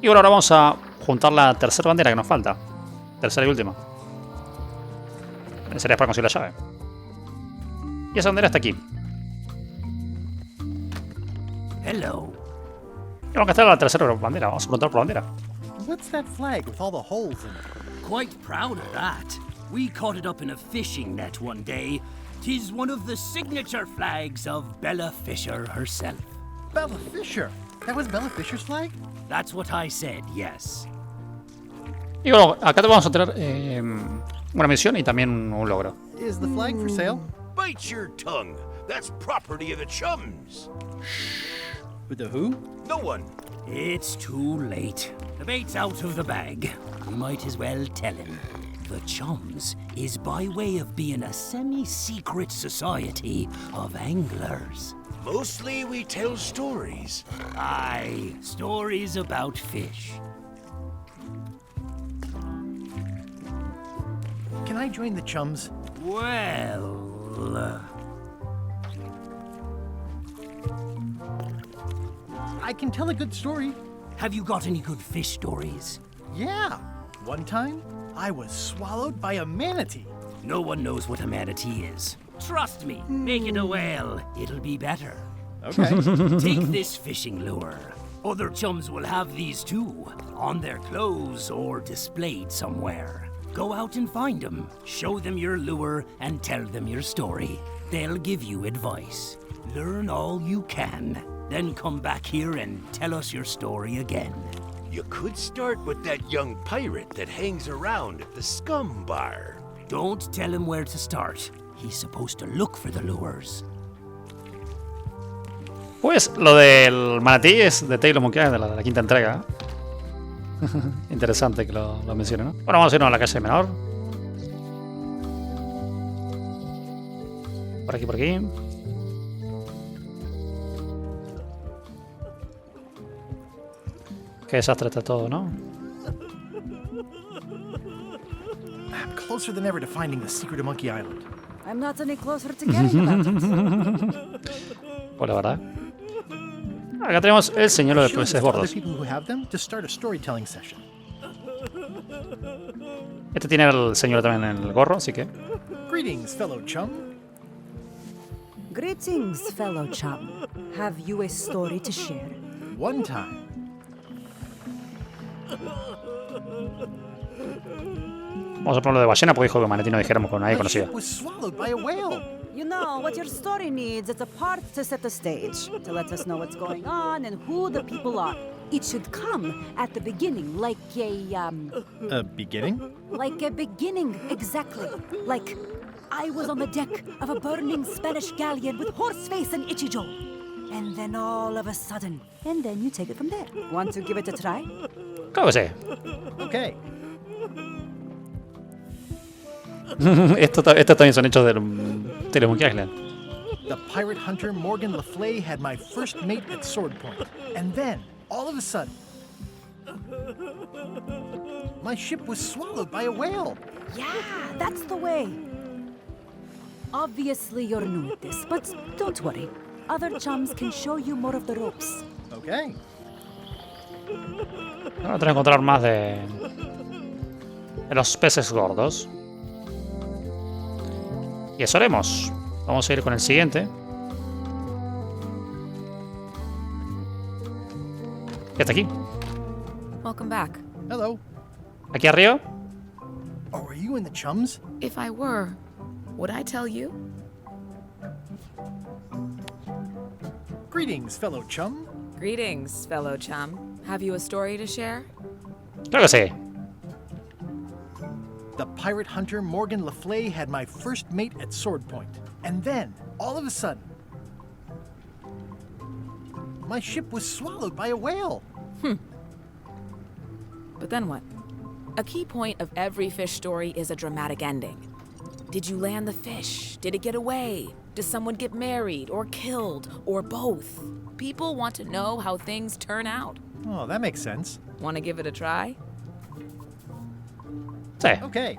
Y bueno, ahora vamos a juntar la tercera bandera que nos falta. Tercera y última. Sería para conseguir la llave. Y esa bandera está aquí. Hello. Y vamos a gastar la tercera bandera. Vamos a preguntar por la bandera. What's that flag with all the holes in it? Quite proud of that. We caught it up in a fishing net one day. 'Tis one of the signature flags of Bella Fisher herself. Bella Fisher. That was Bella Fisher's flag? That's what I said, yes. Y bueno, acá te vamos a tener una misión y también un logro. Is the flag for sale? Bite your tongue. That's property of the chums. With the who? No one. It's too late. The bait's out of the bag. We might as well tell him. The Chums is by way of being a semi-secret society of anglers. Mostly we tell stories. Aye, stories about fish. Can I join the chums? Well... I can tell a good story. have you got any good fish stories? Yeah. One time, I was swallowed by a manatee. No one knows what a manatee is. Trust me, make it a whale. It'll be better. Okay. Take this fishing lure. Other chums will have these too, on their clothes or displayed somewhere. Go out and find them, show them your lure, and tell them your story. They'll give you advice. Learn all you can, then come back here and tell us your story again. You could start with that young pirate that hangs around at the scum bar. Don't tell him where to start. He's supposed to look for the lures. Pues lo del manatí es de Taylor Monkey de la quinta entrega. Interesante que lo mencione, ¿no? Bueno, vamos a irnos a la calle menor. Por aquí, por aquí. Qué desastre está todo, ¿no? I'm closer than ever to finding the secret of Monkey Island. I'm not any closer to getting about it. Pues la verdad. Acá tenemos el señuelo de Show this peces to other gordos. people who have them to start a storytelling session. Este tiene el señuelo también en el gorro, así que... Greetings, fellow chum. Greetings, fellow chum. Have you a story to share? One time, Vamos a ponerlo de ballena porque dijo que manatí no dijéramos con nadie my conocida. ship was swallowed by a whale. You know, what your story needs is a part to set the stage, to let us know what's going on and who the people are. It should come at the beginning, like A beginning? like a beginning, exactly. Like, I was on the deck of a burning Spanish galleon with Horseface and Itchy Joe. And then all of a sudden, and then you take it from there. Want to give it a try? Claro que sí. Okay. Estos también son hechos del Taylor Monkey Island. The pirate hunter Morgan Le Fay had my first mate at sword point. And then, all of a sudden, my ship was swallowed by a whale. Yeah, that's the way. Obviously, you're new at this, but don't worry. Other chums can show you more of the ropes. Okay. Ahora tenemos que encontrar más de los peces gordos. Y eso haremos. Vamos a ir con el siguiente. Y hasta aquí. Welcome back. Hello. Aquí arriba. Oh, are you in the chums? If I were, would I tell you? Greetings, fellow chum. Greetings, fellow chum. Have you a story to share? Claro que sí. The pirate hunter Morgan Le Fay had my first mate at sword point. And then, all of a sudden, my ship was swallowed by a whale. But then what? A key point of every fish story is a dramatic ending. Did you land the fish? Did it get away? Does someone get married or killed or both? People want to know how things turn out. Oh, that makes sense. Want to give it a try? Sí. Okay.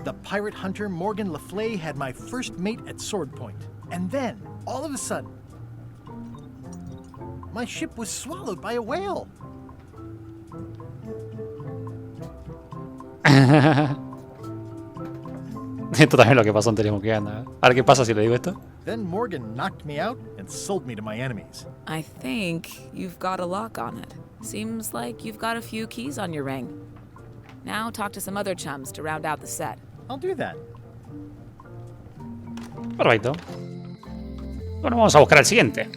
The pirate hunter Morgan Le Fay had my first mate at sword point. And then, all of a sudden, My ship was swallowed by a whale. Esto también es lo que pasó anteriormente. Que anda. A ver qué pasa si le digo esto. Then Morgan knocked me out and sold me to my enemies. I think you've got a lock on it. Seems like you've got a few keys on your ring. Now talk to some other chums to round out the set. I'll do that. Perfecto. Bueno, vamos a buscar el siguiente.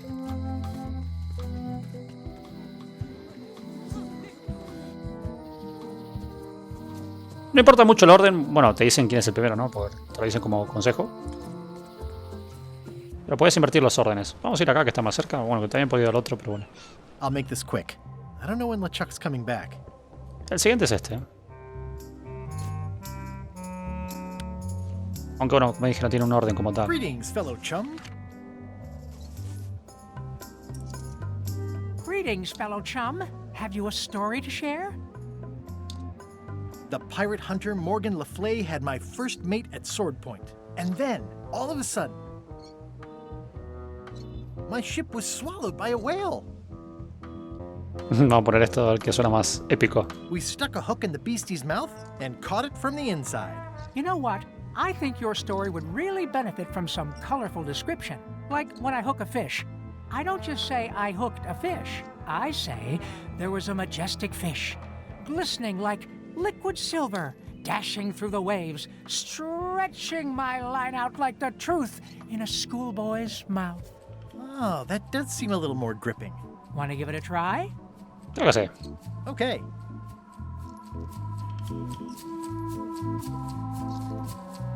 No importa mucho el orden. Bueno, te dicen quién es el primero, ¿no? Porque te lo dicen como consejo. Pero puedes invertir los órdenes. Vamos a ir acá, que está más cerca. Bueno, que también podía ir al otro, pero bueno. I'll make this quick. I don't know when LeChuck's coming back. El siguiente es este. Aunque bueno, como dije, no tiene un orden como tal. Greetings, fellow chum. Greetings, fellow chum. Have you a story to share? The pirate hunter Morgan Le Fay had my first mate at sword point. And then, all of a sudden, my ship was swallowed by a whale. Vamos a poner esto, el que suena más épico. We stuck a hook in the beastie's mouth and caught it from the inside. You know what? I think your story would really benefit from some colorful description. Like when I hook a fish. I don't just say I hooked a fish. I say there was a majestic fish, glistening like liquid silver, dashing through the waves, stretching my line out like the truth in a schoolboy's mouth. Oh, that does seem a little more gripping. Want to give it a try? Yo qué sé. Okay.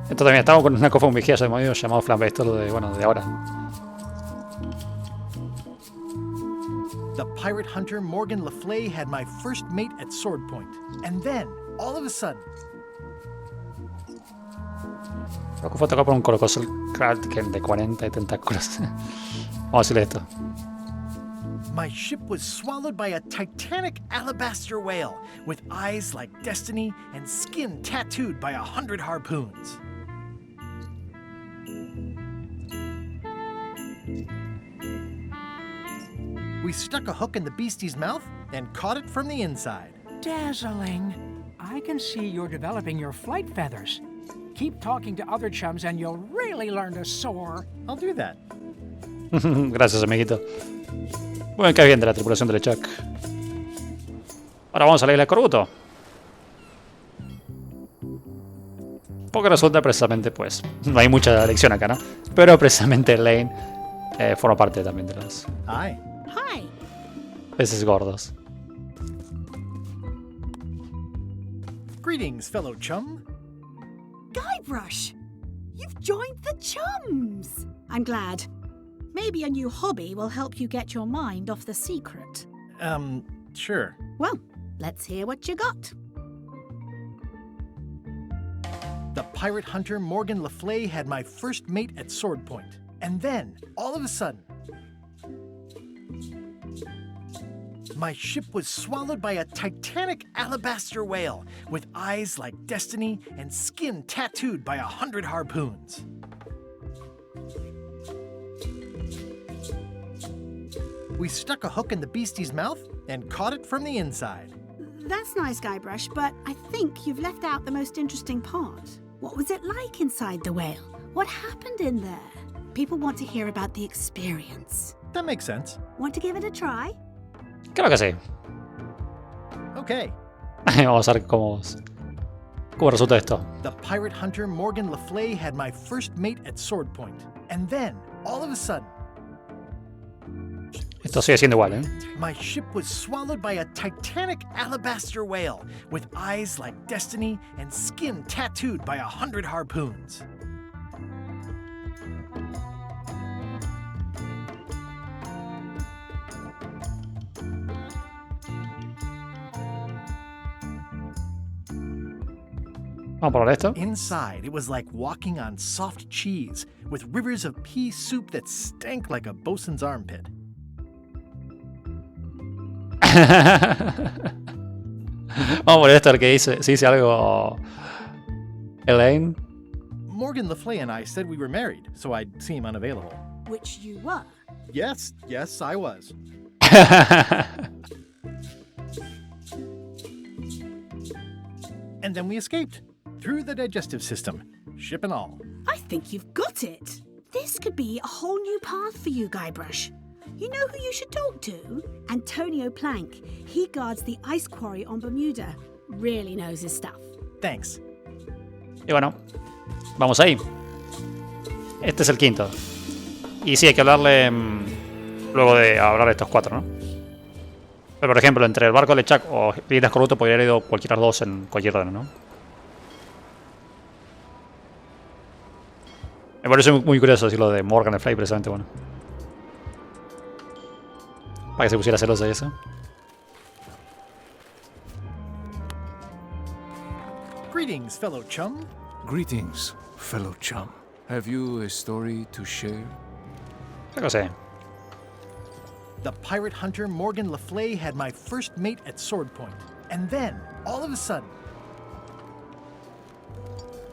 Esto también estamos con una cofa vigía llamado Flambe. Esto es lo de, bueno, de ahora. The pirate hunter Morgan Le Fay had my first mate at sword point. And then, all of a sudden, Lo que fue tocado por un colosal kraken de 40 tentáculos. Vamos a decirle esto. my ship was swallowed by a titanic alabaster whale with eyes like destiny and skin tattooed by 100 harpoons. We stuck a hook in the beastie's mouth and caught it from the inside. Dazzling. I can see you're developing your flight feathers. Keep talking to other chums and you'll really learn to soar. I'll do that. Gracias, amiguito. Bueno, qué bien de la tripulación del Chuck. Ahora vamos a la isla de Corbuto. Porque resulta precisamente, pues, no hay mucha lección acá, ¿no? Pero precisamente Lane forma parte también de los Hi. Hi. peces gordos. Greetings, fellow chum. Guybrush! You've joined the chums! I'm glad. Maybe a new hobby will help you get your mind off the secret. Sure. Well, let's hear what you got. The pirate hunter Morgan Le Fay had my first mate at sword point. And then, all of a sudden, my ship was swallowed by a titanic alabaster whale with eyes like destiny and skin tattooed by 100 harpoons. We stuck a hook in the beastie's mouth and caught it from the inside. That's nice, Guybrush, but I think you've left out the most interesting part. What was it like inside the whale? What happened in there? People want to hear about the experience. That makes sense. Want to give it a try? Creo que sí. Okay. Vamos a ver cómo resulta esto. The pirate hunter Morgan Le Fay had my first mate at sword point. And then, all of a sudden, Esto sigue siendo igual, ¿eh? my ship was swallowed by a titanic alabaster whale with eyes like destiny and skin tattooed by 100 harpoons. Vamos a probar esto. Inside, it was like walking on soft cheese with rivers of pea soup that stank like a bosun's armpit. Vamos a poner esto, el que dice, si dice algo Elaine. Morgan Le Fay and I said we were married, so I'd seem unavailable. Which you were. Yes, I was. And then we escaped. Through the digestive system. Ship and all. I think you've got it. This could be a whole new path for you, Guybrush. You know who you should talk to? Antonio Plank. He guards the ice quarry on Bermuda. Really knows his stuff. Thanks. Y bueno, vamos ahí. Este es el quinto. Y sí, hay que hablarle luego de hablar de estos cuatro, ¿no? Pero, por ejemplo, entre el barco de Lechak o Islas Corrupto podría haber ido cualquiera dos en cualquier orden, ¿no? Me parece muy curioso decir lo de Morgan el Fly, precisamente, bueno. Para que se pusiera celosa y eso. Greetings, fellow chum. Greetings, fellow chum. Have you a story to share? ¿Qué cosa? The pirate hunter Morgan Le Fay had my first mate at sword point. And then, all of a sudden,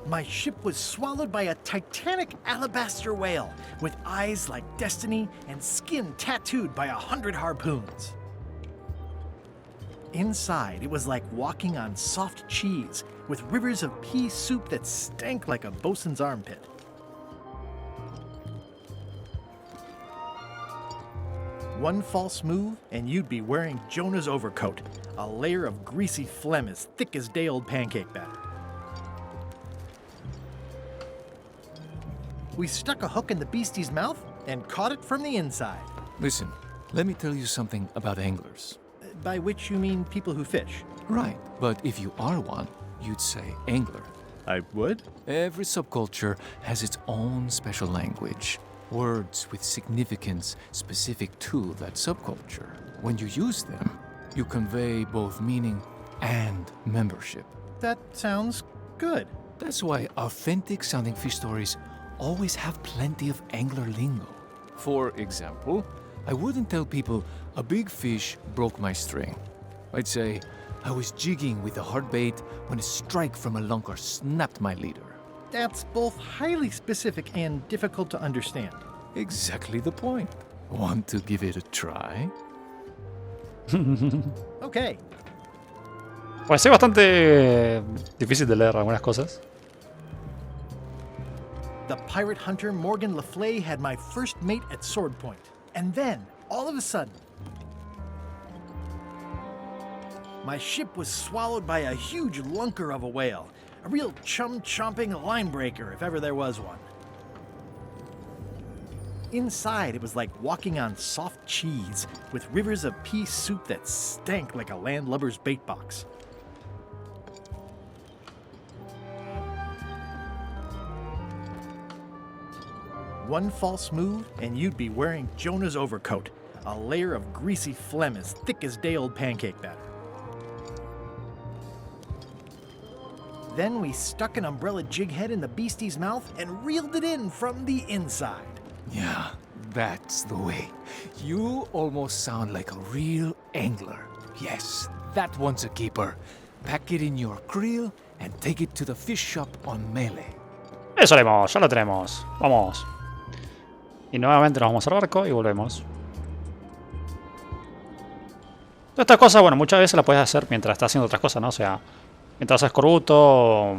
my ship was swallowed by a titanic alabaster whale with eyes like destiny and skin tattooed by 100 harpoons. Inside, it was like walking on soft cheese with rivers of pea soup that stank like a bosun's armpit. One false move, and you'd be wearing Jonah's overcoat, a layer of greasy phlegm as thick as day-old pancake batter. We stuck a hook in the beastie's mouth and caught it from the inside. Listen, let me tell you something about anglers. By which you mean people who fish. Right, but if you are one, you'd say angler. I would? Every subculture has its own special language. Words with significance specific to that subculture. When you use them, you convey both meaning and membership. That sounds good. That's why authentic sounding fish stories always have plenty of angler lingo. For example, I wouldn't tell people a big fish broke my string. I'd say I was jigging with a hard bait when a strike from a lunker snapped my leader. That's both highly specific and difficult to understand. Exactly the point. Want to give it a try? Okay. Pues es bastante difícil de leer algunas cosas. The pirate hunter Morgan Le Fay had my first mate at sword point. And then, all of a sudden, my ship was swallowed by a huge lunker of a whale. A real chum-chomping line breaker, if ever there was one. Inside, it was like walking on soft cheese with rivers of pea soup that stank like a landlubber's bait box. One false move, and you'd be wearing Jonah's overcoat, a layer of greasy phlegm as thick as day-old pancake batter. Then we stuck an umbrella jig head in the beastie's mouth and reeled it in from the inside. Yeah, that's the way. You almost sound like a real angler. Yes, that one's a keeper. Pack it in your creel and take it to the fish shop on Melee. Eso haremos, ya lo tenemos. Vamos. Y nuevamente nos vamos al barco y volvemos. Todas estas cosas, bueno, muchas veces las puedes hacer mientras estás haciendo otras cosas, ¿no? O sea, mientras haces Corbuto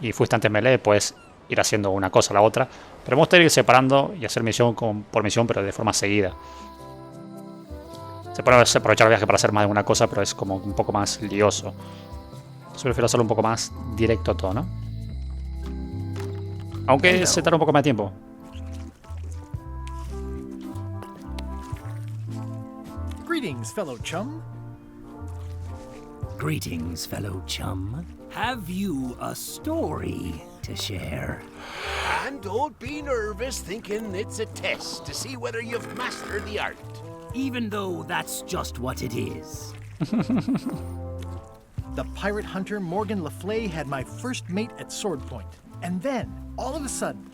y fuiste antes melee, puedes ir haciendo una cosa a la otra. Pero me gusta ir separando y hacer misión por misión, pero de forma seguida. Se puede aprovechar el viaje para hacer más de una cosa, pero es como un poco más lioso. Yo prefiero hacerlo un poco más directo a todo, ¿no? Aunque se tarda un poco más de tiempo. Greetings, fellow chum. Greetings, fellow chum. Have you a story to share? And don't be nervous thinking it's a test to see whether you've mastered the art. Even though that's just what it is. The pirate hunter Morgan Le Fay had my first mate at sword point. And then, all of a sudden,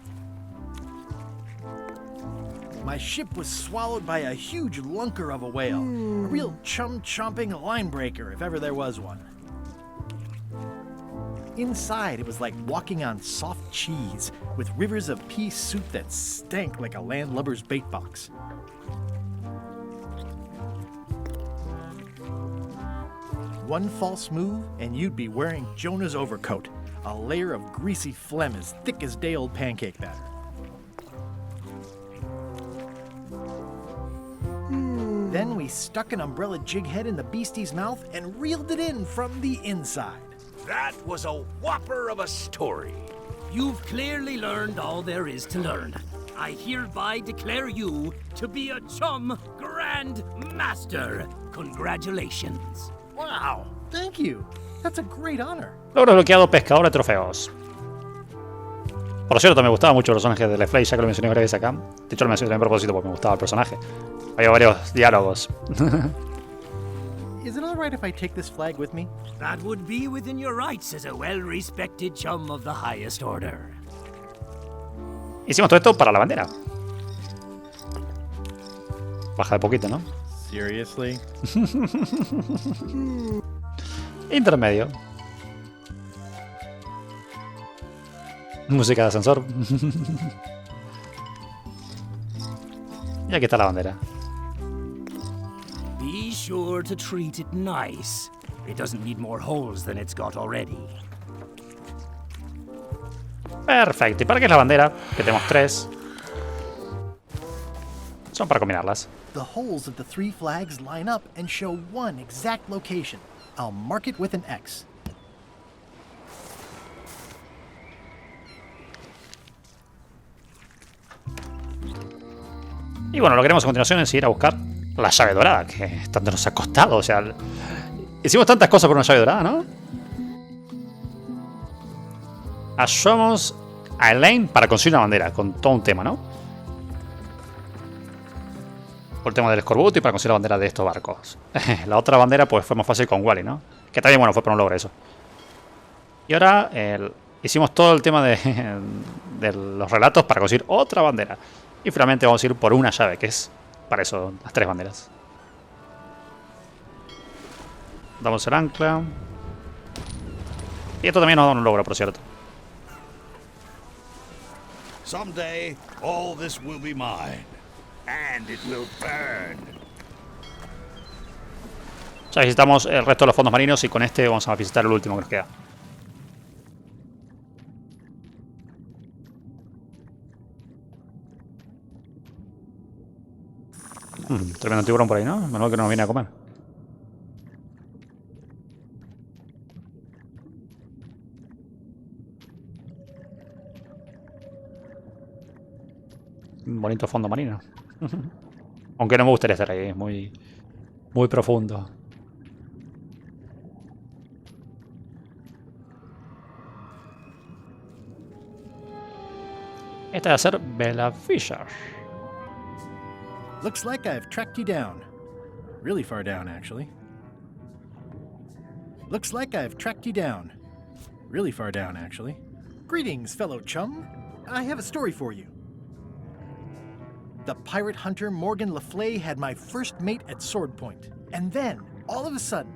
my ship was swallowed by a huge lunker of a whale. A real chum-chomping line breaker, if ever there was one. Inside, it was like walking on soft cheese with rivers of pea soup that stank like a landlubber's bait box. One false move, and you'd be wearing Jonah's overcoat, a layer of greasy phlegm as thick as day-old pancake batter. Then we stuck an umbrella jig head in the beastie's mouth and reeled it in from the inside. That was a whopper of a story. You've clearly learned all there is to learn. I hereby declare you to be a chum grand master. Congratulations. Wow, thank you. That's a great honor. Logro desbloqueado, pescador de trofeos. Por cierto, me gustaba mucho el personaje de Leflay, ya que lo mencioné varias veces acá. De hecho, lo mencioné también a propósito porque me gustaba el personaje. Había varios diálogos. Is it all right if I take this flag with me? That would be within your rights as a well-respected chum of the highest order. Hicimos todo esto para la bandera. Baja de poquito, ¿no? Seriously? Intermedio. Música de ascensor. Y aquí está la bandera. Be sure to treat it nice. It doesn't need more holes than it's got already. Perfecto. ¿Y para qué es la bandera? Que tenemos 3. Son para combinarlas. The holes of the 3 flags line up and show one exact location. I'll mark it with an X. Y bueno, lo que haremos a continuación es ir a buscar la llave dorada, que tanto nos ha costado. O sea, hicimos tantas cosas por una llave dorada, ¿no? Ayudamos a Elaine para conseguir una bandera, con todo un tema, ¿no? Por el tema del escorbuto y para conseguir la bandera de estos barcos. La otra bandera pues fue más fácil con Wally, ¿no? Que también, bueno, fue para un logro eso. Y ahora hicimos todo el tema de los relatos para conseguir otra bandera. Y finalmente vamos a ir por una llave, que es para eso, las 3 banderas. Damos el ancla. Y esto también nos da un logro, por cierto. Someday, all this will be mine, and it will burn. Ya visitamos el resto de los fondos marinos y con este vamos a visitar el último que nos queda. Tremendo tiburón por ahí, ¿no? Menos que no nos viene a comer. Un bonito fondo marino. Aunque no me gustaría estar ahí, es muy profundo. Esta va a ser Bella Fisher. Looks like I've tracked you down. Really far down, actually. Looks like I've tracked you down. Really far down, actually. Greetings, fellow chum. I have a story for you. The pirate hunter Morgan Le Fay had my first mate at sword point. And then, all of a sudden...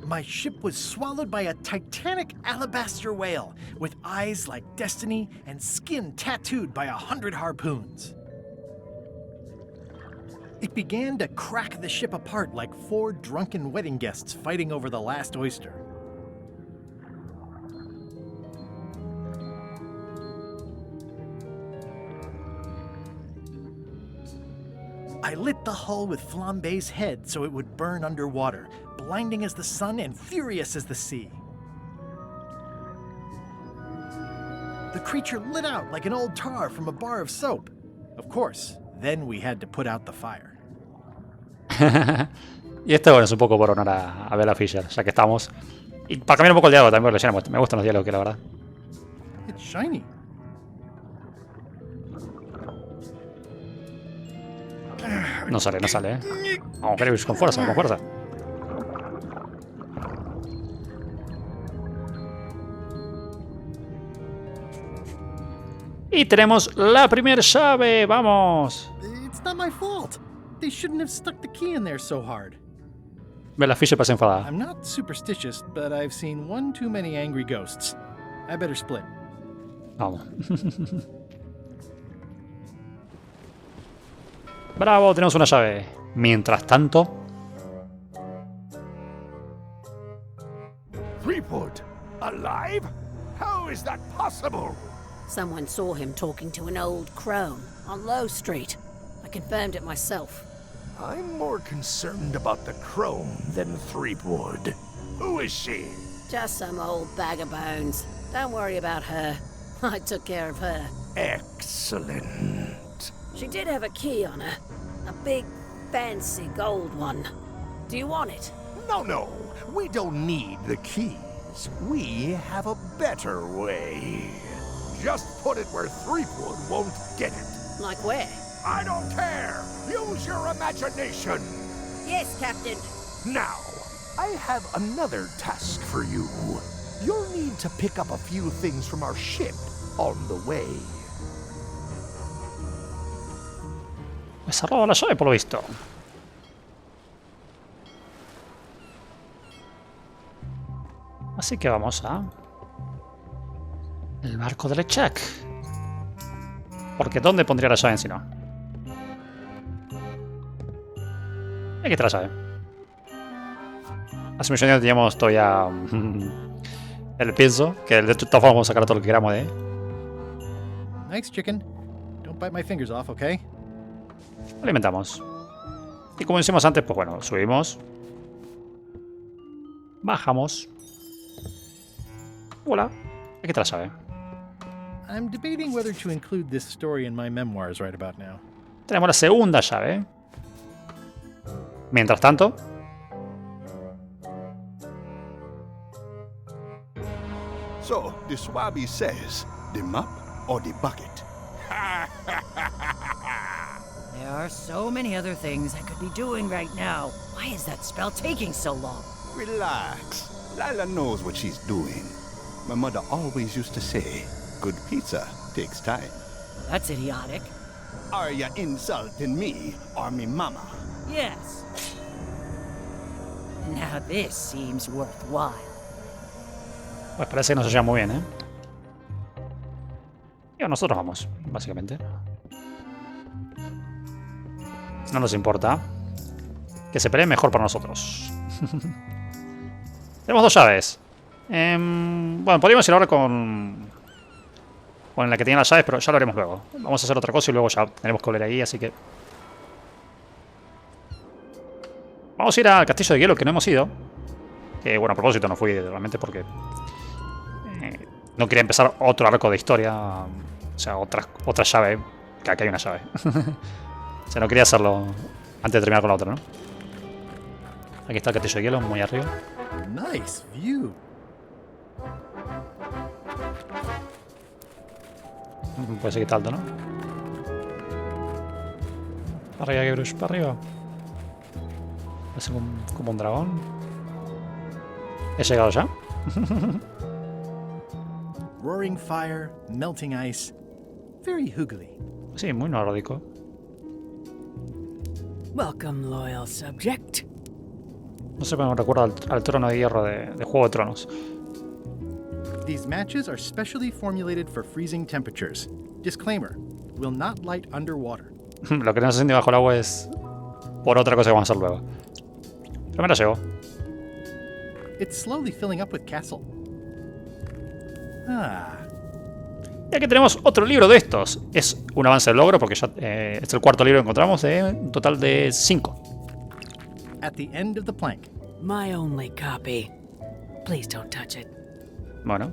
my ship was swallowed by a titanic alabaster whale with eyes like destiny and skin tattooed by 100 harpoons. It began to crack the ship apart like 4 drunken wedding guests fighting over the last oyster. I lit the hull with Flambe's head so it would burn underwater, blinding as the sun and furious as the sea. The creature lit out like an old tar from a bar of soap. Of course, then we had to put out the fire. Y esto, bueno, es un poco por honor a Bella Fisher, ya que estamos. Y para cambiar un poco el diálogo también, porque me gustan los diálogos, que la verdad. It's shiny. No sale, ¿eh? Vamos, Guybrush, con fuerza, con fuerza. Y tenemos la primera llave, vamos. It's not my fault. They shouldn't have stuck the key in there so hard. Bella Fisher parece enfadada. I'm not superstitious, but I've seen one too many angry ghosts. I better split. Vamos. Bravo, tenemos una llave. Mientras tanto... Threepwood, alive? How is that possible? Someone saw him talking to an old crone on Low Street. I confirmed it myself. I'm more concerned about the crone than Threepwood. Who is she? Just some old bag of bones. Don't worry about her. I took care of her. Excellent. She did have a key on her. A big, fancy gold one. Do you want it? No. We don't need the keys. We have a better way. Just put it where Threepwood won't get it. Like where? I don't care. Use your imagination. Yes, Captain. Now, I have another task for you. You'll need to pick up a few things from our ship on the way. Me se ha robado la llave por lo visto. Así que vamos a... el barco de Lechak. Porque ¿dónde pondría la llave en si no? Aquí está la llave. Hace muchos años teníamos todavía el pienso, que de todas formas vamos a sacar todo lo que queramos de ahí. Nice chicken. Don't bite my fingers off, okay? Lo alimentamos. Y como decíamos antes, pues bueno, subimos. Bajamos. Hola. Aquí está la llave. I'm debating whether to include this story in my memoirs right about now. Tenemos la segunda llave. Mientras tanto... So, the Swabby says, the mop or the bucket? There are so many other things I could be doing right now. Why is that spell taking so long? Relax. Lila knows what she's doing. My mother always used to say, good pizza takes time. That's idiotic. Are you insulting me or me mama? Yes. Now this seems worthwhile. Pues parece que no se lleva muy bien, ¿eh? Y nosotros vamos, básicamente. No nos importa. Que se pelee mejor para nosotros. Tenemos dos llaves. Bueno, podríamos ir ahora con la que tiene las llaves, pero ya lo haremos luego. Vamos a hacer otra cosa y luego ya tenemos que volver ahí, así que... Vamos a ir al Castillo de Hielo, que no hemos ido. Que, bueno, a propósito no fui realmente porque... no quería empezar otro arco de historia. O sea, otra llave. Que aquí hay una llave. O sea, no quería hacerlo antes de terminar con la otra, ¿no? Aquí está el Castillo de Hielo, muy arriba. Nice view. Puede ser que está alto, ¿no? Para arriba, Guybrush, para arriba. Parece como un dragón. He llegado ya. Roaring fire, melting ice. Very hoogly. Sí, muy nórdico. Welcome, loyal subject. No sé, pero me recuerda al trono de hierro de Juego de Tronos. These matches are specially formulated for freezing temperatures. Disclaimer, will not light underwater. Lo que no se siente bajo el agua es por otra cosa que vamos a hacer luego. Pero me la llevo. It's slowly filling up with castle. Ah. Y aquí tenemos otro libro de estos. Es un avance logro porque ya es el cuarto libro que encontramos de un total de 5. At the end of the plank. My only copy. Please don't touch it. Bueno.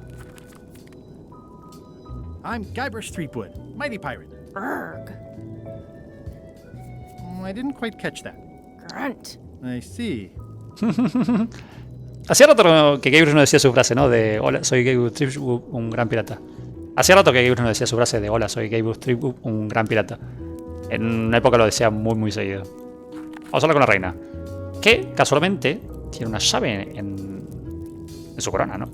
I'm Guybrush Threepwood, mighty pirate. Brrr. I didn't quite catch that. Grunt. I see. Hacía rato que Guybrush no decía su frase, ¿no? De hola, soy Guybrush Threepwood, un gran pirata. Hacía rato que Guybrush no decía su frase de hola, soy Guybrush Threepwood, un gran pirata. En una época lo decía muy seguido. Vamos a hablar con la reina. Que casualmente tiene una llave en su corona, ¿no?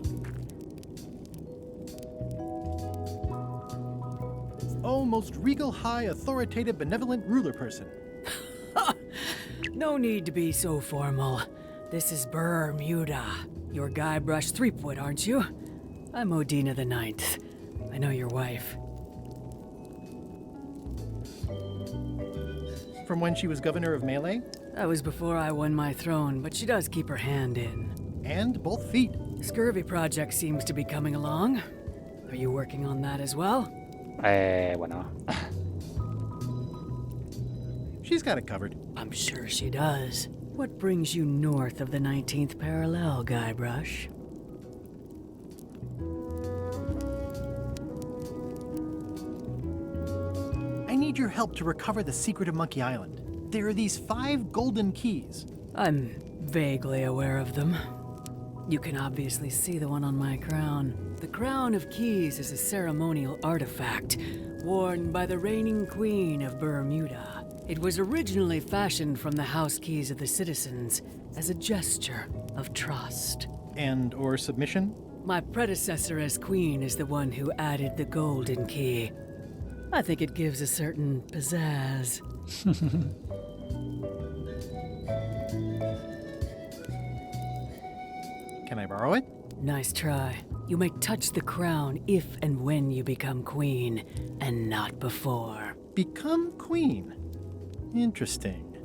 Oh, most regal, high, authoritative, benevolent ruler person. No need to be so formal. This is Brrr Muda. You're Guybrush Threepwood, aren't you? I'm Odina the Ninth. I know your wife. From when she was governor of Melee? That was before I won my throne, but she does keep her hand in. And both feet. The scurvy project seems to be coming along. Are you working on that as well? Bueno. She's got it covered. I'm sure she does. What brings you north of the 19th parallel, Guybrush? I need your help to recover the secret of Monkey Island. There are these 5 golden keys. I'm vaguely aware of them. You can obviously see the one on my crown. The Crown of Keys is a ceremonial artifact worn by the reigning queen of Brrr Muda. It was originally fashioned from the house keys of the citizens as a gesture of trust. And or submission? My predecessor as queen is the one who added the golden key. I think it gives a certain pizzazz. Can I borrow it? Nice try. You may touch the crown if and when you become queen, and not before. Become queen. Interesting.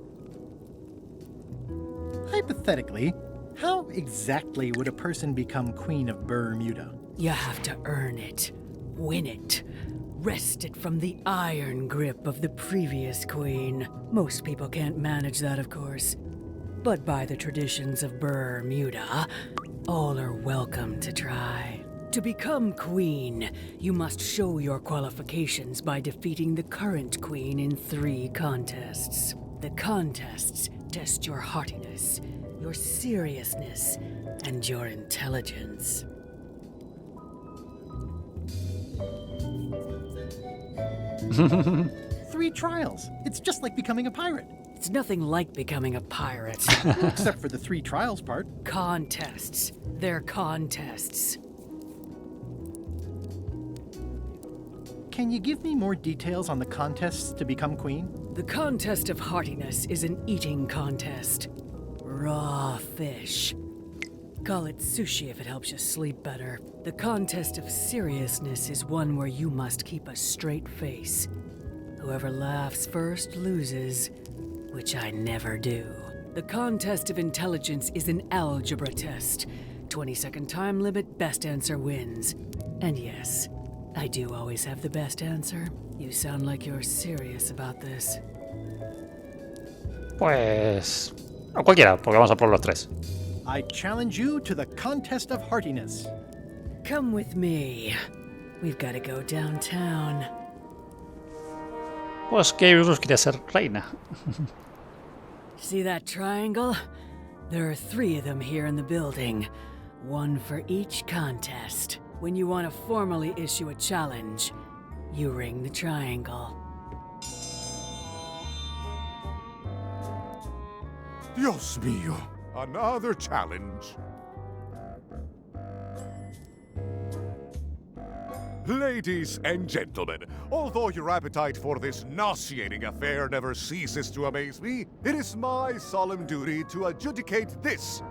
Hypothetically, how exactly would a person become queen of Brrr Muda? You have to earn it, win it, wrest it from the iron grip of the previous queen. Most people can't manage that, of course. But by the traditions of Brrr Muda, all are welcome to try. To become queen, you must show your qualifications by defeating the current queen in 3 contests. The contests test your heartiness, your seriousness, and your intelligence. Three trials. It's just like becoming a pirate. It's nothing like becoming a pirate. Except for the 3 trials part. Contests. They're contests. Can you give me more details on the contests to become queen? The contest of heartiness is an eating contest. Raw fish. Call it sushi if it helps you sleep better. The contest of seriousness is one where you must keep a straight face. Whoever laughs first loses, which I never do. The contest of intelligence is an algebra test. 20-second time limit, best answer wins. And yes, I do always have the best answer. You sound like you're serious about this. Pues... a cualquiera, porque vamos a por los 3. I challenge you to the contest of heartiness. Come with me. We've got to go downtown. Pues Guybrush quería ser reina. See that triangle? There are 3 of them here in the building. 1 for each contest. When you want to formally issue a challenge, you ring the triangle. Dios mío, another challenge. Ladies and gentlemen, although your appetite for this nauseating affair never ceases to amaze me, it is my solemn duty to adjudicate this,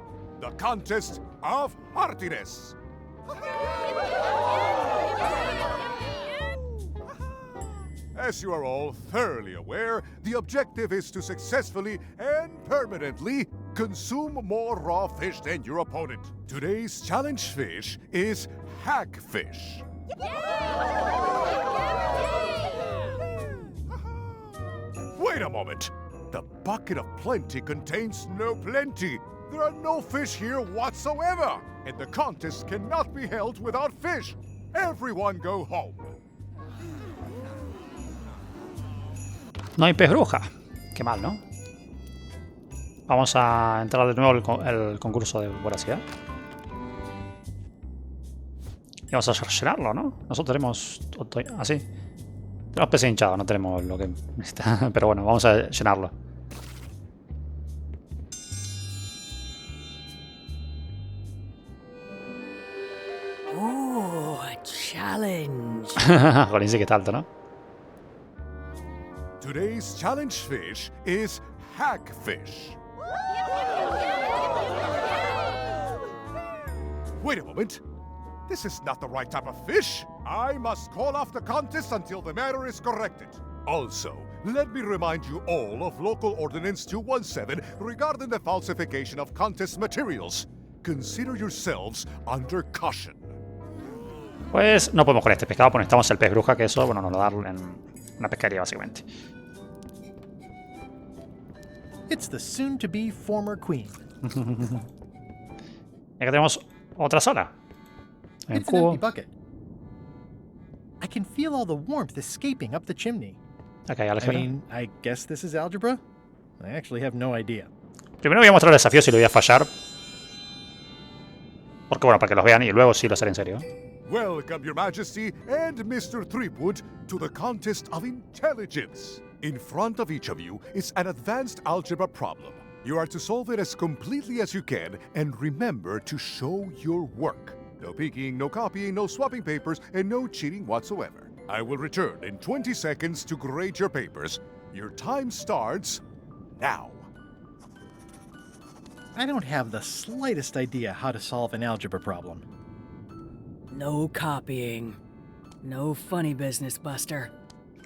the contest of heartiness. As you are all thoroughly aware, the objective is to successfully and permanently consume more raw fish than your opponent. Today's challenge fish is hagfish. Wait a moment! The bucket of plenty contains no plenty. There are no fish here whatsoever, and the contest cannot be held without fish. Everyone go home. No hay pez bruja. Qué mal, ¿no? Vamos a entrar de nuevo el concurso de voracidad. Y vamos a llenarlo, ¿no? Nosotros tenemos... así. Tenemos peces hinchados, no tenemos lo que necesita. Pero bueno, vamos a llenarlo. Oh, a challenge. Jolín, sí que está alto, ¿no? Today's challenge fish is hagfish. Wait a moment. This is not the right type of fish. I must call off the contest until the matter is corrected. Also, let me remind you all of Local Ordinance 217 regarding the falsification of contest materials. Consider yourselves under caution. Pues no podemos con este pescado porque necesitamos el pez bruja, que eso, bueno, nos lo da en una pescaría básicamente. It's the soon-to-be former queen. Y acá tenemos otra sola. En It's an empty cubo. bucket. I can feel all the warmth escaping up the chimney. Acá hay I álgebra. mean, I guess this is algebra? I actually have no idea. Primero voy a mostrar el desafío si lo voy a fallar. Porque bueno, para que los vean y luego sí lo haré en serio. Welcome, Your Majesty and Mr. Threepwood, to the contest of intelligence. In front of each of you is an advanced algebra problem. You are to solve it as completely as you can, and remember to show your work. No peeking, no copying, no swapping papers, and no cheating whatsoever. I will return in 20 seconds to grade your papers. Your time starts now. I don't have the slightest idea how to solve an algebra problem. No copying. No funny business, Buster.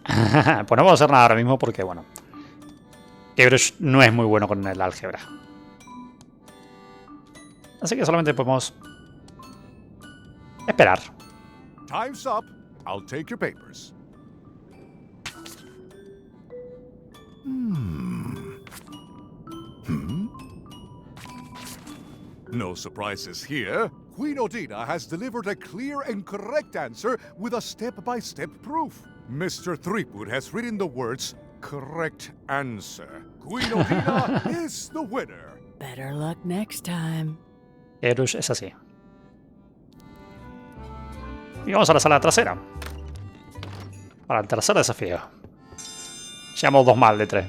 Pues no vamos a hacer nada ahora mismo porque, bueno, Guybrush no es muy bueno con el álgebra. Así que solamente podemos esperar. Time's up. I'll take your papers. No surprises here. Queen Odina has delivered a clear and correct answer with a step-by-step proof. Mr. Threepwood has written the words, correct answer. Queen Odina is the winner. Better luck next time. Guybrush es así. Y vamos a la sala trasera. Para el tercer desafío. Llevamos 2 mal de 3.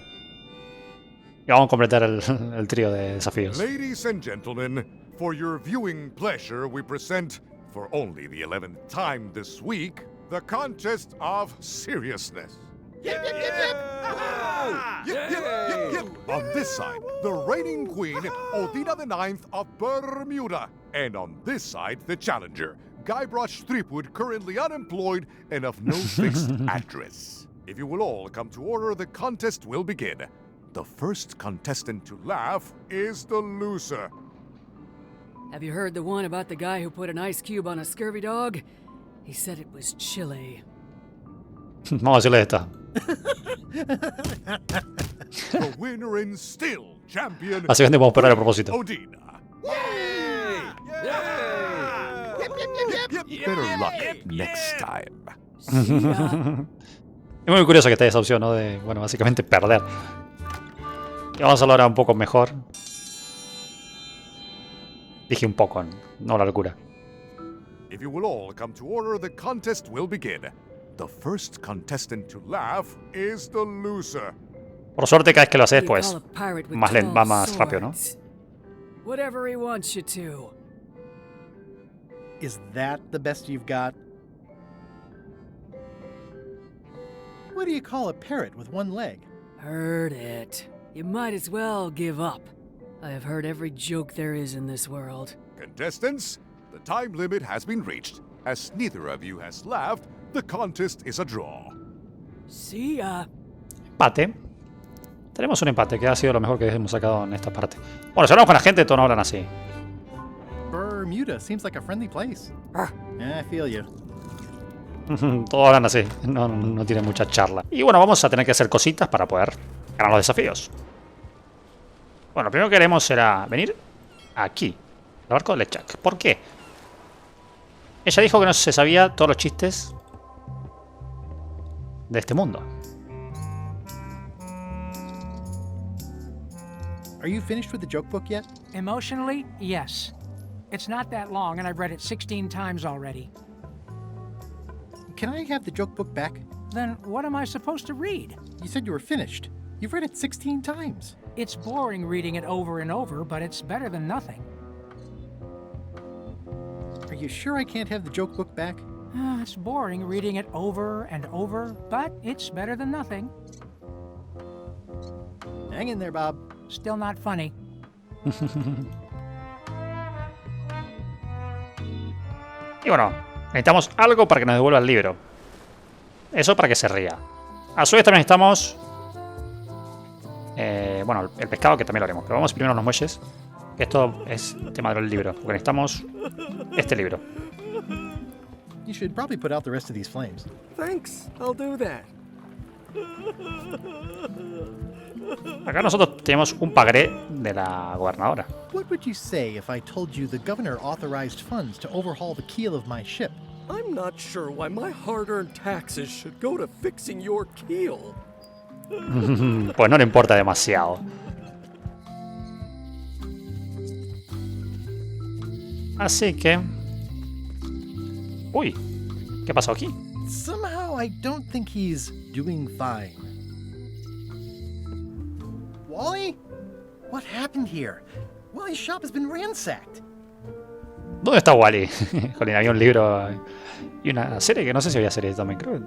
Y vamos a completar el trío de desafíos. Ladies and gentlemen, for your viewing pleasure, we present, for only the 11th time this week, the contest of seriousness. Yip, yip, yip, yip. Yip, yip, yip, yip. On this side, the reigning queen, Odina the Ninth of Brrr Muda. And on this side, the challenger, Guybrush Threepwood, currently unemployed and of no fixed address. If you will all come to order, the contest will begin. The first contestant to laugh is the loser. Have you heard the one about the guy who put an ice cube on a scurvy dog? He said it was chilly. Vamos a decirle esta. The winner and still champion, Básicamente podemos perder a propósito. Odina. Better luck next time. See ya. Es muy curioso que esté esa opción, ¿no? De, bueno, básicamente perder. Y vamos a hablar ahora un poco mejor. Dije un poco, no la locura. If you will all come to order, the contest will begin. The first contestant to laugh is the loser. Por suerte, cada vez que lo haces, You pues, call a pirate with más 12 va más rápido, ¿no? swords. Whatever he wants you to. Is that the best you've got? What do you call a parrot with one leg? Heard it. You might as well give up. I have heard every joke there is in this world. Contestants, the time limit has been reached. As neither of you has laughed, the contest is a draw. See ya. Empate. Tenemos un empate, que ha sido lo mejor que hemos sacado en esta parte. Bueno, si hablamos con la gente, todos no hablan así. Brrr Muda seems like a friendly place. I feel you. Todos hablan así, no tienen mucha charla. Y bueno, vamos a tener que hacer cositas para poder ganar los desafíos. Bueno, lo primero que haremos será venir aquí, al barco de Lechak. ¿Por qué? Ella dijo que no se sabía todos los chistes de este mundo. Are you finished with the joke book yet? Emotionally, yes. It's not that long, and I've read it 16 times already. Can I have the joke book back? Then what am I supposed to read? You said you were finished. You've read it 16 times. It's boring reading it over and over, but it's better than nothing. Are you sure I can't have the joke book back? It's boring reading it over and over, but it's better than nothing. Hang in there, Bob. Still not funny. Y bueno, necesitamos algo para que nos devuelva el libro. Eso para que se ría. A su vez también necesitamos bueno, el pescado, que también lo haremos. Pero vamos primero a los muelles. Esto es tema del libro, porque necesitamos este libro. You should probably put out the rest of these flames. Thanks, I'll do that. Acá nosotros tenemos un pagaré de la gobernadora. What would you say if I told you the governor authorized funds to overhaul the keel of my ship? I'm not sure why my hard-earned taxes should go to fixing your keel. Pues no le importa demasiado. Así que... Uy, ¿qué pasó aquí? Somehow I don't think he's doing fine. Wally? What happened here? Wally's shop has been ransacked. ¿Dónde está Wally? Jolín, había un libro y una serie que no sé si había serie también. Creo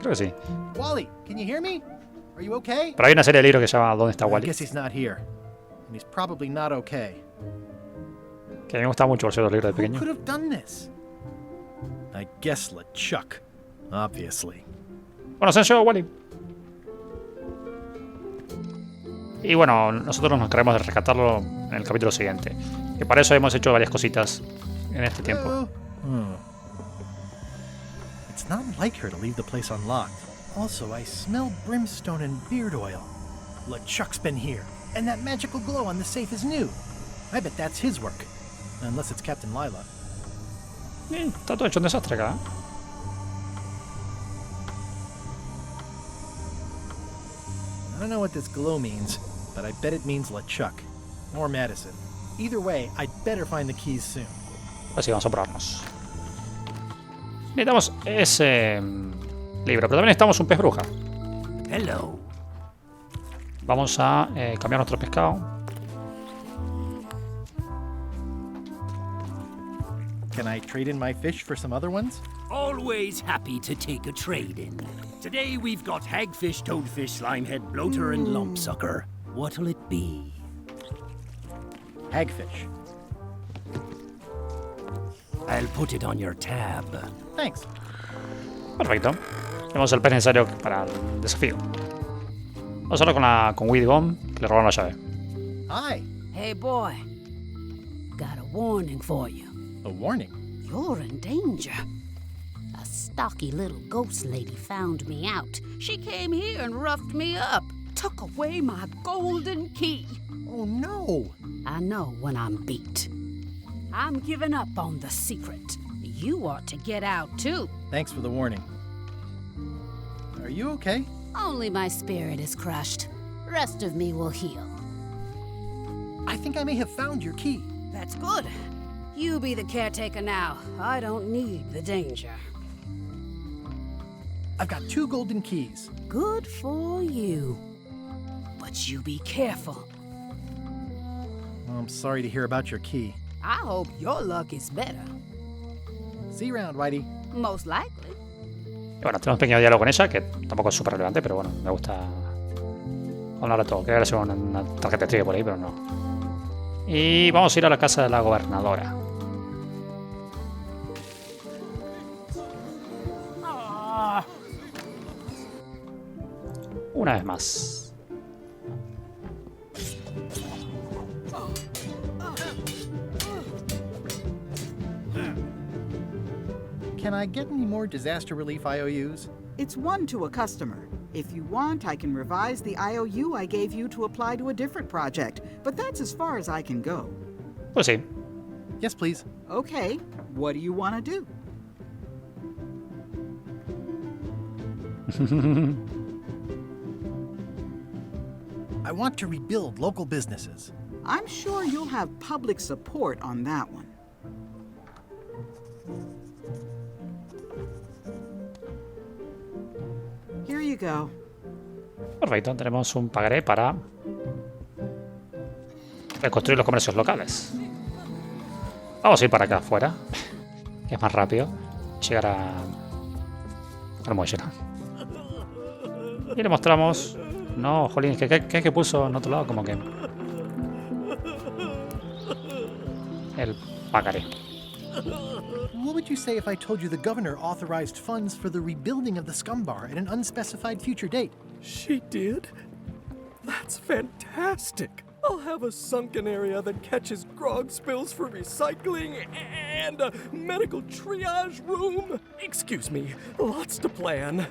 que sí. Wally, can you hear me? Are you okay? Pero hay una serie de libros que se llama ¿Dónde está I Wally? guess he's not here. And he's probably not okay. Que a mí me gustaba mucho por cierto, los libros de Who pequeño. could have done this? I guess LeChuck, obviously. Bueno, se llevó Wally. Y bueno, nosotros nos encargamos de rescatarlo en el capítulo siguiente. Que para eso hemos hecho varias cositas en este tiempo. It's not like her to leave the place unlocked. Also, I smell brimstone and beard oil. LeChuck's been here, and that magical glow on the safe is new. I bet that's his work. Unless it's Captain Lila. Está todo hecho un desastre acá. I don't know what this glow means, but I bet it means LeChuck. Or Madison. Either way, I'd better find the keys soon. Así vamos a probarnos. Necesitamos ese libro, pero también necesitamos un pez bruja. Hello. Vamos a cambiar nuestro pescado. Can I trade in my fish for some other ones? Always happy to take a trade in. Today we've got hagfish, toadfish, slimehead, bloater, and lumpsucker. What'll it be? Hagfish. I'll put it on your tab. Thanks. Perfecto. Tenemos el pez necesario para el desafío. Vamos a hablar con Guybrush, que le robaron la llave. Hi. Hey, boy. Got a warning for you. A warning? You're in danger. A stocky little ghost lady found me out. She came here and roughed me up. Took away my golden key. Oh, no. I know when I'm beat. I'm giving up on the secret. You ought to get out, too. Thanks for the warning. Are you okay? Only my spirit is crushed. Rest of me will heal. I think I may have found your key. That's good. You be the caretaker now. I don't need the danger. I've got 2 golden keys. Good for you. But you be careful. I'm sorry to hear about your key. I hope your luck is better. See you around, Whitey. Most likely. Y bueno, tenemos un pequeño diálogo con ella, que tampoco es súper relevante, pero bueno, me gusta hablar de todo. Creo que le llevo una tarjeta de trigo por ahí, pero no. Y vamos a ir a la casa de la gobernadora. Una vez más. Can I get any more disaster relief IOUs? It's 1 to a customer. If you want, I can revise the IOU I gave you to apply to a different project, but that's as far as I can go. Pues sí. Yes, please. Okay, what do you want to do? I want to rebuild local businesses. I'm sure you'll have public support on that one. Here you go. Perfecto, tenemos un pagaré para reconstruir los comercios locales. Vamos a ir para acá afuera, que es más rápido llegar al muelle. Y le mostramos. No, jolín, que puso en otro lado como que el pagaré. What would you say if I told you the governor authorized funds for the rebuilding of the scum bar at an unspecified future date? She did? That's fantastic! I'll have a sunken area that catches grog spills for recycling and a medical triage room. Excuse me, lots to plan.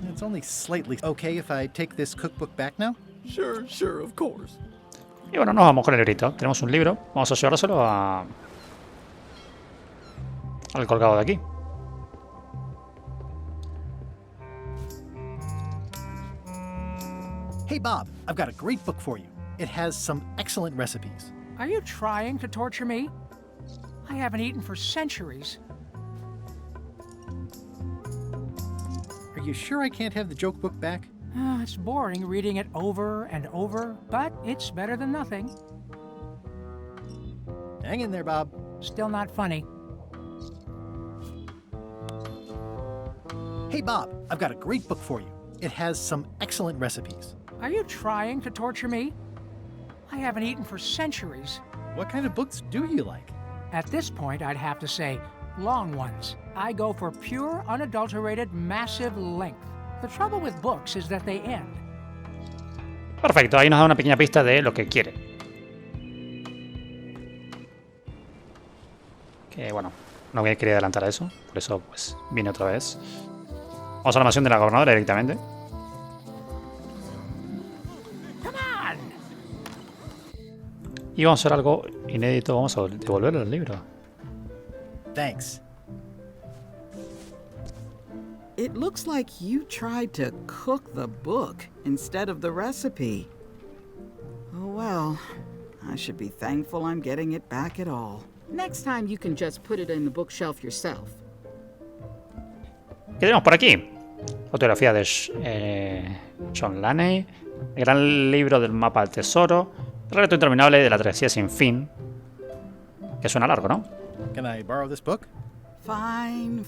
It's only slightly okay if I take this cookbook back now? Sure, of course. Y bueno, nos vamos con el librito. Tenemos un libro. Vamos a llevárselo al colgado de aquí. Hey Bob, I've got a great book for you. It has some excellent recipes. Are you trying to torture me? I haven't eaten for centuries. Are you sure I can't have the joke book back? It's boring reading it over and over, but it's better than nothing. Hang in there, Bob. Still not funny. Hey Bob, I've got a great book for you. It has some excellent recipes. Are you trying to torture me? I haven't eaten for centuries. What kind of books do you like? At this point, I'd have to say long ones. I go for pure, unadulterated, massive length. The trouble with books is that they end. Perfecto, ahí nos da una pequeña pista de lo que quiere. Que bueno, no voy a querer adelantar a eso, por eso pues vine otra vez. Vamos a la mansión de la gobernadora directamente. Y vamos a hacer algo inédito, vamos a devolverle el libro. Thanks. It looks like you tried to cook the book instead of the recipe. Oh well, I should be thankful I'm getting it back at all. Next time you can just put it in the bookshelf yourself. ¿Qué tenemos por aquí? Fotografía de John Laney, el gran libro del mapa del tesoro, el relato interminable de la travesía sin fin. Que suena largo, ¿no? Can I borrow this book? Fine.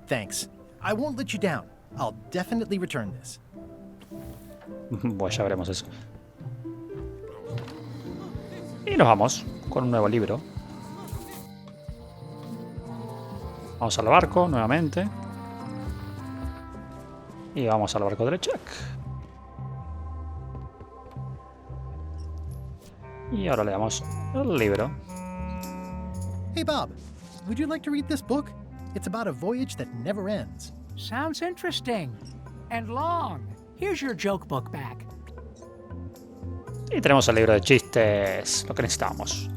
Thanks. I won't let you down. I'll definitely return this. Pues ya veremos eso. Y nos vamos con un nuevo libro. Vamos al barco nuevamente. Y vamos al barco del check. Y ahora le damos el libro. Hey Bob, would you like to read this book? It's about a voyage that never ends. Sounds interesting. And long. Here's your joke book back. Y tenemos el libro de chistes, lo que necesitamos.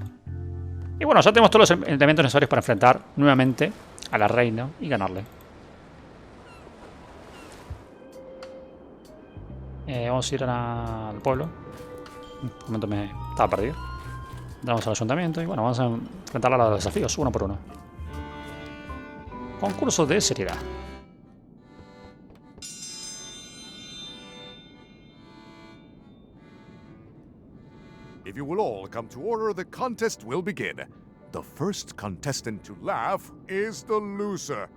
Y bueno, ya tenemos todos los elementos necesarios para enfrentar nuevamente a la reina y ganarle. Vamos a ir al pueblo. Un momento me estaba perdido. Vamos al ayuntamiento y bueno, vamos a enfrentar a los desafíos uno por uno. Concurso de seriedad. If you will all come to order, the contest will begin. The first contestant to laugh is the loser.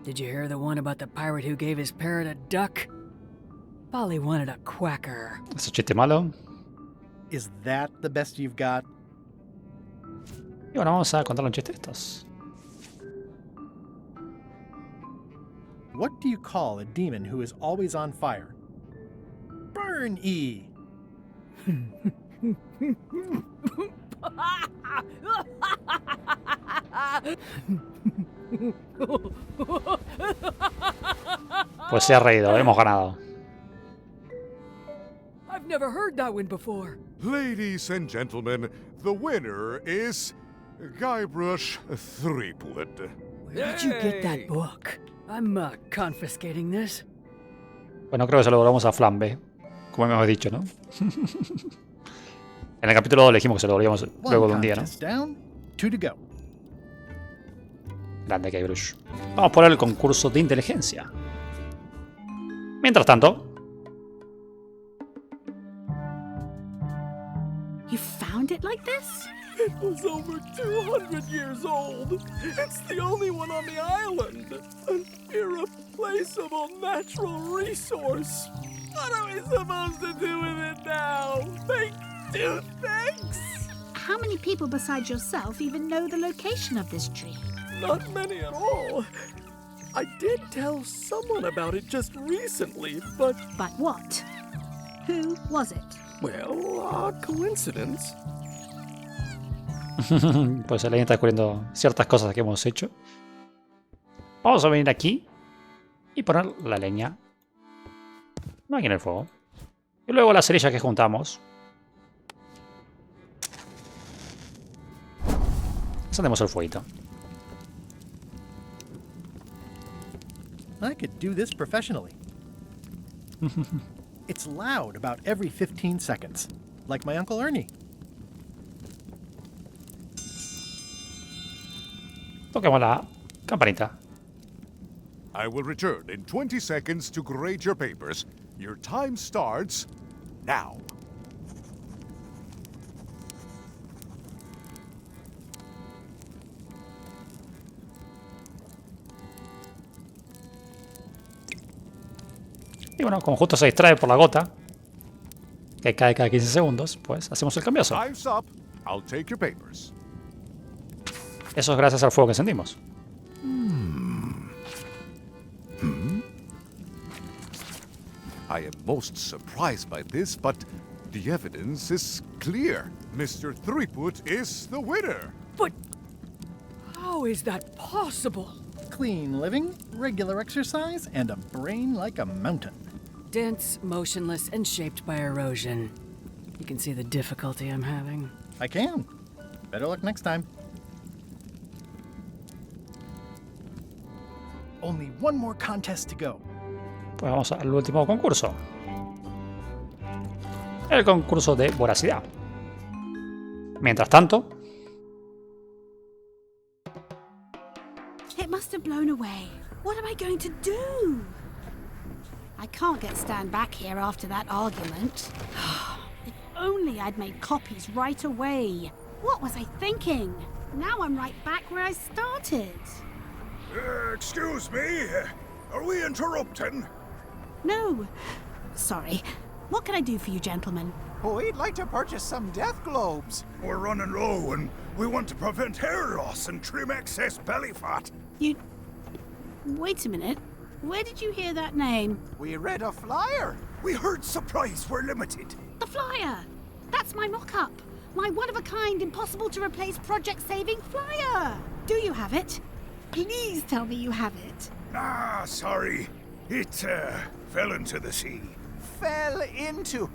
Did you hear the one about the pirate who gave his parrot a duck? Polly wanted a quacker. ¿Ese chiste malo? Is that the best you've got? Y bueno, vamos a contar los chistes estos. What do you call a demon who is always on fire? Burn E. Pues se ha reído, hemos ganado. I've never heard that one before. Ladies and gentlemen, the winner is Guybrush Threepwood. Where did you get that book? I'm confiscating this. Bueno, creo que se lo devolvemos a Flambe, como hemos dicho, ¿no? En el capítulo 2 le dijimos que se lo devolvíamos luego de un día, ¿no? Down, 2 to go. Grande Guybrush. Vamos por el concurso de inteligencia. Mientras tanto... You found it like this? It was over 200 years old. It's the only one on the island. An irreplaceable natural resource. What are we supposed to do with it now? Make two things? How many people besides yourself even know the location of this tree? Not many at all. I did tell someone about it just recently, but... But what? Who was it? Well, a coincidence. Pues alguien está descubriendo ciertas cosas que hemos hecho. Vamos a venir aquí y poner la leña aquí en el fuego. Y luego la cerilla que juntamos. Encendemos el fueguito. I could do this professionally. It's loud about every 15 seconds, like my Uncle Ernie. Toquemos la campanita. I will return in 20 seconds to grade your papers. Your time starts now. Y bueno, como justo se distrae por la gota, que cae cada 15 segundos, pues hacemos el cambiazo. Time's up. I'll take your papers. Eso es gracias al fuego que encendimos. I am most surprised by this, but the evidence is clear. Mr. Threepwood is the winner. But how is that possible? Clean living, regular exercise, and a brain like a mountain. Dense, motionless, and shaped by erosion. You can see the difficulty I'm having. I can. Better luck next time. Only one more contest to go. Pues vamos al último concurso. El concurso de voracidad. Mientras tanto, It must have blown away. What am I going to do? I can't get Stan back here after that argument. If only I'd made copies right away. What was I thinking? Now I'm right back where I started. Excuse me. Are we interrupting? No. Sorry. What can I do for you, gentlemen? We'd like to purchase some death globes. We're running low and we want to prevent hair loss and trim excess belly fat. You... Wait a minute. Where did you hear that name? We read a flyer. We heard supplies were limited. The flyer! That's my mock-up. My one-of-a-kind, impossible-to-replace project-saving flyer. Do you have it? Please tell me you have it. Ah, sorry. It fell into the sea. Fell into.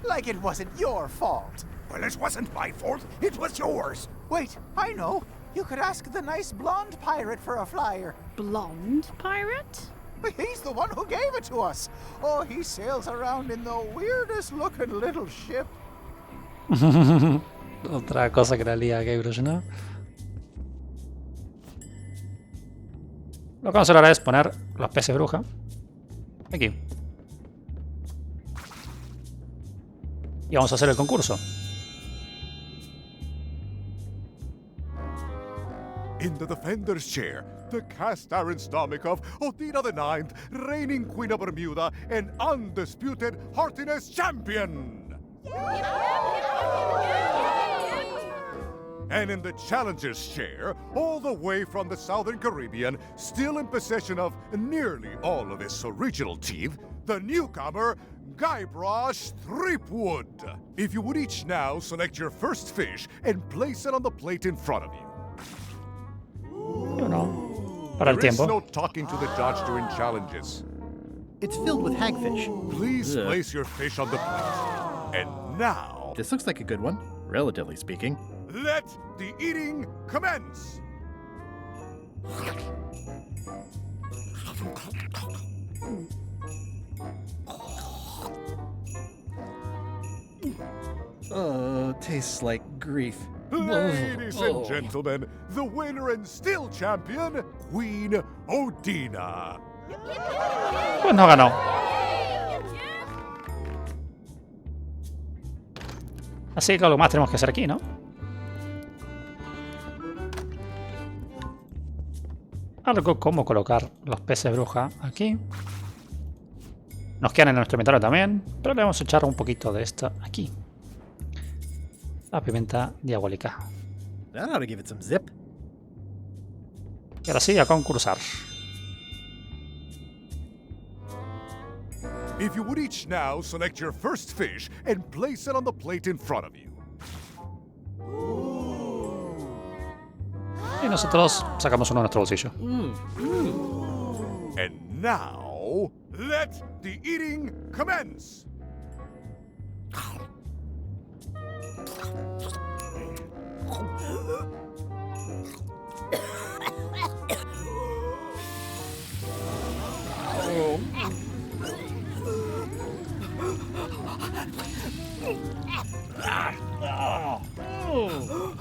Like it wasn't your fault. Well, it wasn't my fault. It was yours. Wait, I know. You could ask the nice blonde pirate for a flyer. Blonde pirate? He's the one who gave it to us. Oh, he sails around in the weirdest looking little ship. otra cosa que la lía Guybrush, ¿no? Lo que vamos a hacer ahora es poner los peces bruja aquí. Y vamos a hacer el concurso. In the defender's chair, the cast iron stomach of Othina IX, reigning Queen of Bermuda and undisputed heartiness champion. And in the challenger's chair, all the way from the Southern Caribbean, still in possession of nearly all of his original teeth, the newcomer, Guybrush Threepwood. If you would each now select your first fish and place it on the plate in front of you. Para el There is tiempo. no talking to the judge during challenges. It's filled with hagfish. Please place your fish on the plate. And now, This looks like a good one, relatively speaking. let the eating commence. Tastes like grief. Ladies and gentlemen, the winner and still champion, Queen Othina. Pues no ganó. Así que algo más tenemos que hacer aquí, ¿no? Algo como colocar los peces bruja aquí. Nos quedan en nuestro inventario también, pero le vamos a echar un poquito de esto aquí. La pimienta diabólica. That ought to give it some zip. Y ahora sí, a concursar. If you would each now select your first fish and place it on the plate in front of you. Y nosotros sacamos uno de nuestro bolsillo. And now, let the eating commence!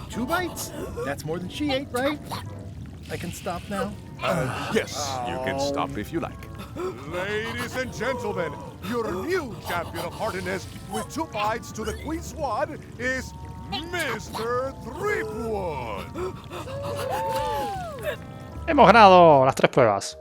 Two bites? That's more than she ate, right? I can stop now? Yes, you can stop if you like. Ladies and gentlemen, your new champion of heartiness with 2 bites to the Queen's Swan is Mr. Threepwood. Hemos ganado las 3 pruebas.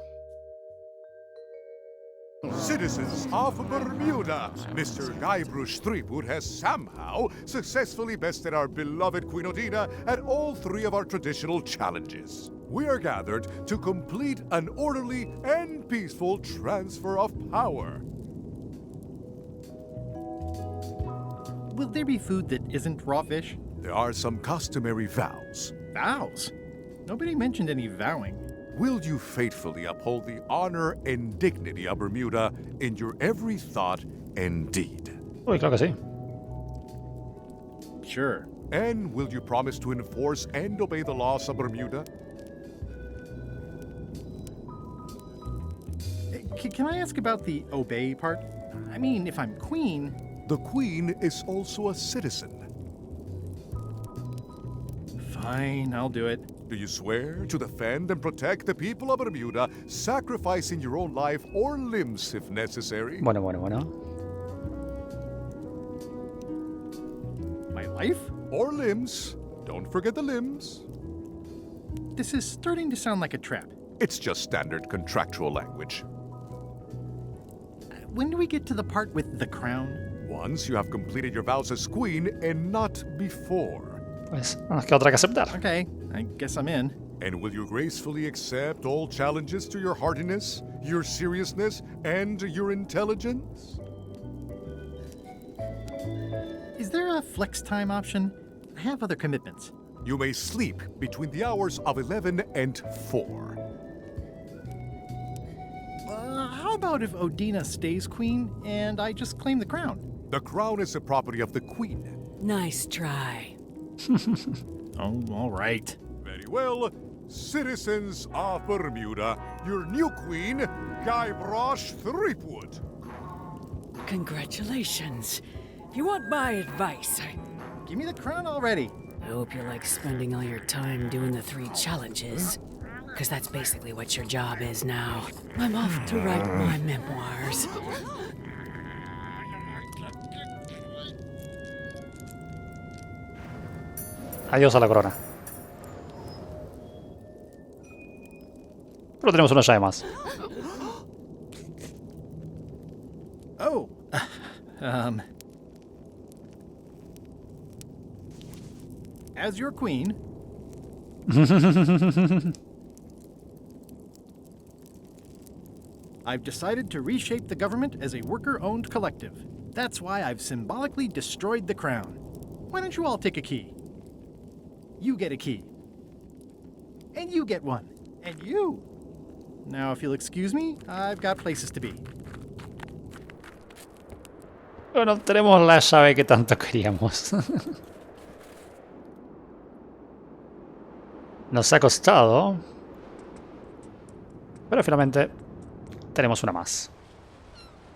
Citizens of Bermuda, Mr. Guybrush Threepwood has somehow successfully bested our beloved Queen Odina at all 3 of our traditional challenges. We are gathered to complete an orderly and peaceful transfer of power. Will there be food that isn't raw fish? There are some customary vows. Vows? Nobody mentioned any vowing. Will you faithfully uphold the honor and dignity of Bermuda in your every thought and deed? Uy, claro que sí. Sure. And will you promise to enforce and obey the laws of Bermuda? Can I ask about the obey part? I mean, if I'm queen... The queen is also a citizen. Fine, I'll do it. Do you swear to defend and protect the people of Bermuda, sacrificing your own life or limbs if necessary? Bueno. My life? Or limbs. Don't forget the limbs. This is starting to sound like a trap. It's just standard contractual language. When do we get to the part with the crown? Once you have completed your vows as queen and not before. Pues no nos queda otra que aceptar. Okay, I guess I'm in. And will you gracefully accept all challenges to your heartiness, your seriousness, and your intelligence? Is there a flex time option? I have other commitments. You may sleep between the hours of 11 and 4. How about if Odina stays queen and I just claim the crown? The crown is the property of the queen. Nice try. Oh, all right. Very well. Citizens of Bermuda, your new queen, Guybrush Threepwood. Congratulations. If you want my advice, Give me the crown already. I hope you like spending all your time doing the 3 challenges. Because that's basically what your job is now. I'm off to write my memoirs. Adiós a la corona. Pero tenemos una llave más. Oh. As your queen... I've decided to reshape the government as a worker-owned collective. That's why I've symbolically destroyed the crown. Why don't you all take a key? You get a key. And you get one. And you. Now, if you'll excuse me, I've got places to be. Bueno, tenemos la llave que tanto queríamos. Nos ha costado. Pero finalmente tenemos una más.